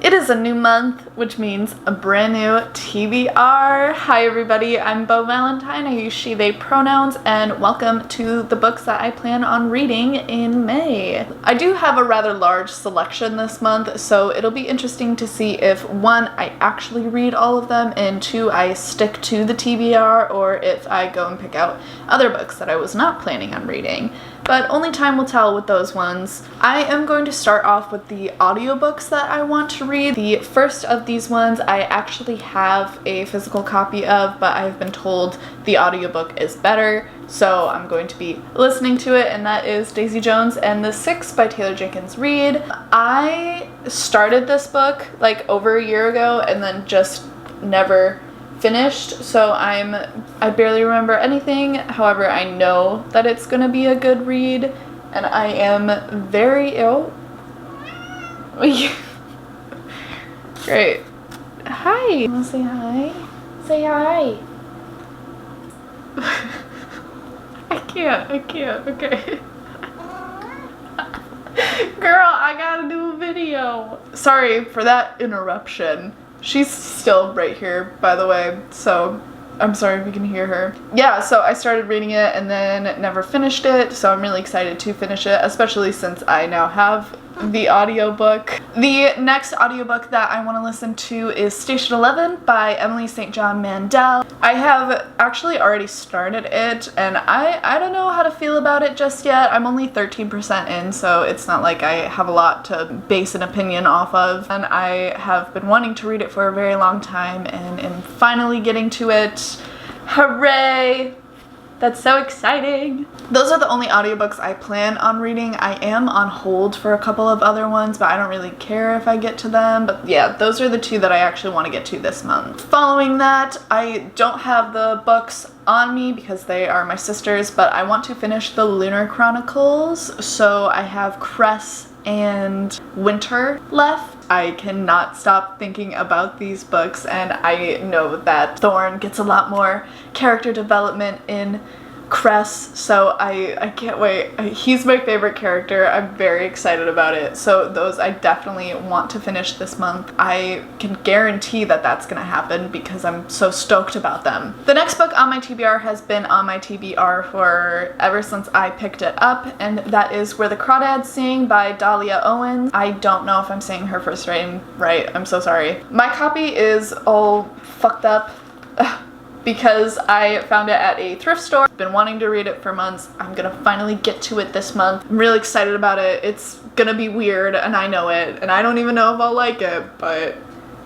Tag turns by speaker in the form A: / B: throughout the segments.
A: It is a new month, which means a brand new TBR. Hi everybody, I'm Beau Valentine. I use she, they pronouns, and welcome to the books that I plan on reading in May. I do have a rather large selection this month, so it'll be interesting to see if one, I actually read all of them, and two, I stick to the TBR, or if I go and pick out other books that I was not planning on reading. But only time will tell with those ones. I am going to start off with the audiobooks that I want to read. The first of these ones I actually have a physical copy of, but I've been told the audiobook is better, so I'm going to be listening to it, and that is Daisy Jones and the Six by Taylor Jenkins Reid. I started this book like over a year ago and then just never finished, so I barely remember anything. However, I know that it's gonna be a good read, and I am very ill. Great. Hi. You wanna say hi? Say hi. I can't, okay. Girl, I gotta do a video. Sorry for that interruption. She's still right here, by the way, so I'm sorry if you can hear her. Yeah, so I started reading it and then never finished it, so I'm really excited to finish it, especially since I now have the audiobook. The next audiobook that I want to listen to is Station 11 by Emily St. John Mandel. I have actually already started it, and I don't know how to feel about it just yet. I'm only 13% in, so it's not like I have a lot to base an opinion off of, and I have been wanting to read it for a very long time and am finally getting to it. Hooray! That's so exciting. Those are the only audiobooks I plan on reading. I am on hold for a couple of other ones, but I don't really care if I get to them. But yeah, those are the two that I actually want to get to this month. Following that, I don't have the books on me because they are my sister's, but I want to finish the Lunar Chronicles. So I have Cress and Winter left. I cannot stop thinking about these books, and I know that Thorne gets a lot more character development in Cress, so I can't wait. He's my favorite character. I'm very excited about it. So those I definitely want to finish this month. I can guarantee that that's gonna happen because I'm so stoked about them. The next book on my TBR has been on my TBR for ever since I picked it up, and that is Where the Crawdads Sing by Dahlia Owens. I don't know if I'm saying her first name right. I'm so sorry. My copy is all fucked up because I found it at a thrift store. Been wanting to read it for months. I'm gonna finally get to it this month. I'm really excited about it. It's gonna be weird, and I know it, and I don't even know if I'll like it, but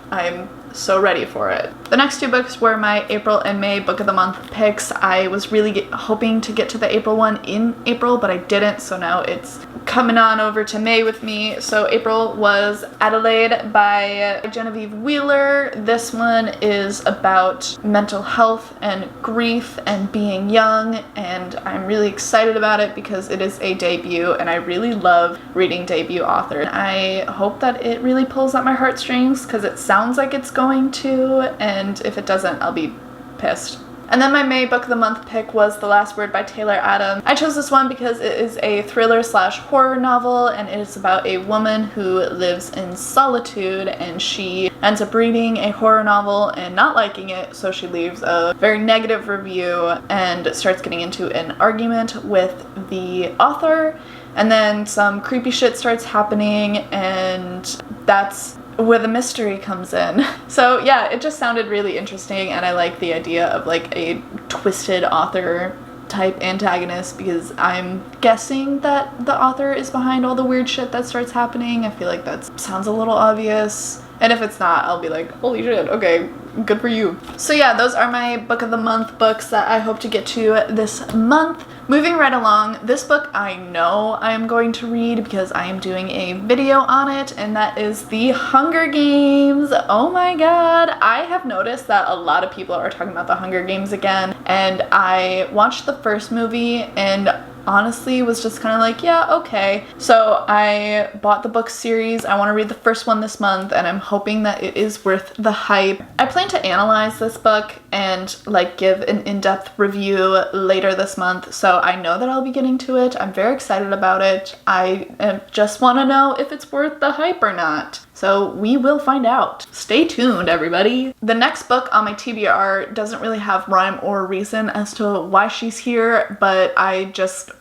A: I'm so ready for it. The next two books were my April and May book of the month picks. I was really hoping to get to the April one in April, but I didn't, so now it's coming on over to May with me. So April was Adelaide by Genevieve Wheeler. This one is about mental health and grief and being young, and I'm really excited about it because it is a debut, and I really love reading debut authors. I hope that it really pulls at my heartstrings because it sounds like it's going to, and if it doesn't, I'll be pissed. And then my May book of the month pick was The Last Word by Taylor Adams. I chose this one because it is a thriller/horror novel, and it is about a woman who lives in solitude, and she ends up reading a horror novel and not liking it, so she leaves a very negative review and starts getting into an argument with the author, and then some creepy shit starts happening, and that's where the mystery comes in. So yeah, it just sounded really interesting, and I like the idea of like a twisted author type antagonist because I'm guessing that the author is behind all the weird shit that starts happening. I feel like that sounds a little obvious, and if it's not, I'll be like, holy shit, okay, good for you. So yeah, those are my book of the month books that I hope to get to this month. Moving right along, this book I know I am going to read because I am doing a video on it, and that is The Hunger Games. Oh my god, I have noticed that a lot of people are talking about The Hunger Games again, and I watched the first movie and honestly was just kind of like, yeah, okay. So I bought the book series. I want to read the first one this month, and I'm hoping that it is worth the hype. I plan to analyze this book and like give an in-depth review later this month, so I know that I'll be getting to it. I'm very excited about it. I just want to know if it's worth the hype or not. So we will find out. Stay tuned, everybody. The next book on my TBR doesn't really have rhyme or reason as to why she's here, but I've just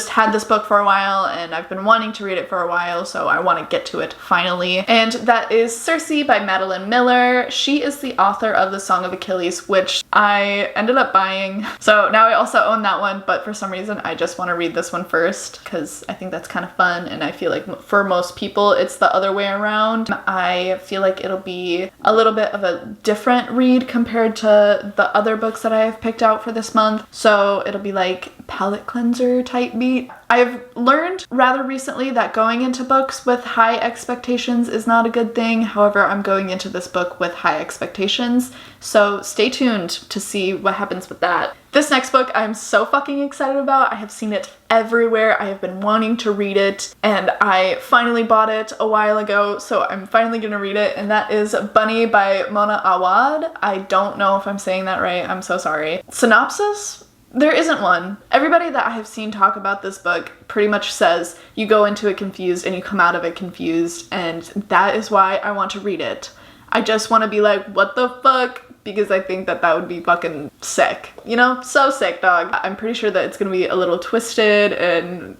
A: had this book for a while and I've been wanting to read it for a while, so I want to get to it finally. And that is Cersei by Madeline Miller. She is the author of The Song of Achilles, which I ended up buying. So now I also own that one, but for some reason I just want to read this one first because I think that's kind of fun, and I feel like for most people it's the other way around. I feel like it'll be a little bit of a different read compared to the other books that I have picked out for this month, so it'll be like palette cleanser type beat. I've learned rather recently that going into books with high expectations is not a good thing. However, I'm going into this book with high expectations, so stay tuned to see what happens with that. This next book I'm so fucking excited about. I have seen it everywhere. I have been wanting to read it, and I finally bought it a while ago, so I'm finally gonna read it, and that is Bunny by Mona Awad. I don't know if I'm saying that right. I'm so sorry. Synopsis? There isn't one. Everybody that I have seen talk about this book pretty much says you go into it confused and you come out of it confused, and that is why I want to read it. I just want to be like, what the fuck? Because I think that would be fucking sick. You know? So sick, dog. I'm pretty sure that it's gonna be a little twisted and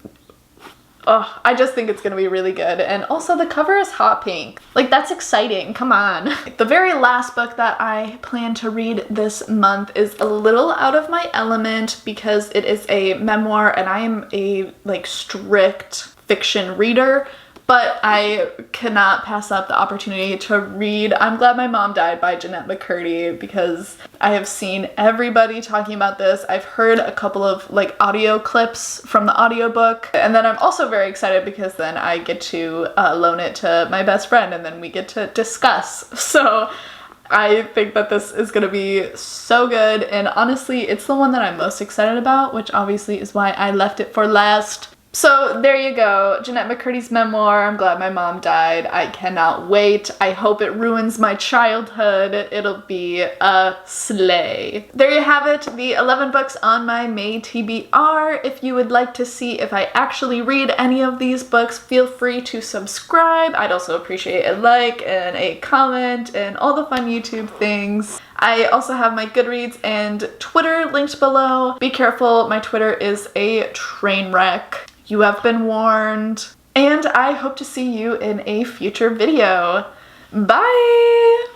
A: oh, I just think it's gonna be really good. And also the cover is hot pink. Like, that's exciting, come on. The very last book that I plan to read this month is a little out of my element because it is a memoir and I am a like strict fiction reader. But I cannot pass up the opportunity to read I'm Glad My Mom Died by Jeanette McCurdy because I have seen everybody talking about this. I've heard a couple of like audio clips from the audiobook, and then I'm also very excited because then I get to loan it to my best friend and then we get to discuss. So I think that this is gonna be so good, and honestly it's the one that I'm most excited about, which obviously is why I left it for last. So there you go, Jeanette McCurdy's memoir, I'm Glad My Mom Died. I cannot wait. I hope it ruins my childhood. It'll be a slay. There you have it, the 11 books on my May TBR. If you would like to see if I actually read any of these books, feel free to subscribe. I'd also appreciate a like and a comment and all the fun YouTube things. I also have my Goodreads and Twitter linked below. Be careful, my Twitter is a train wreck. You have been warned. And I hope to see you in a future video. Bye!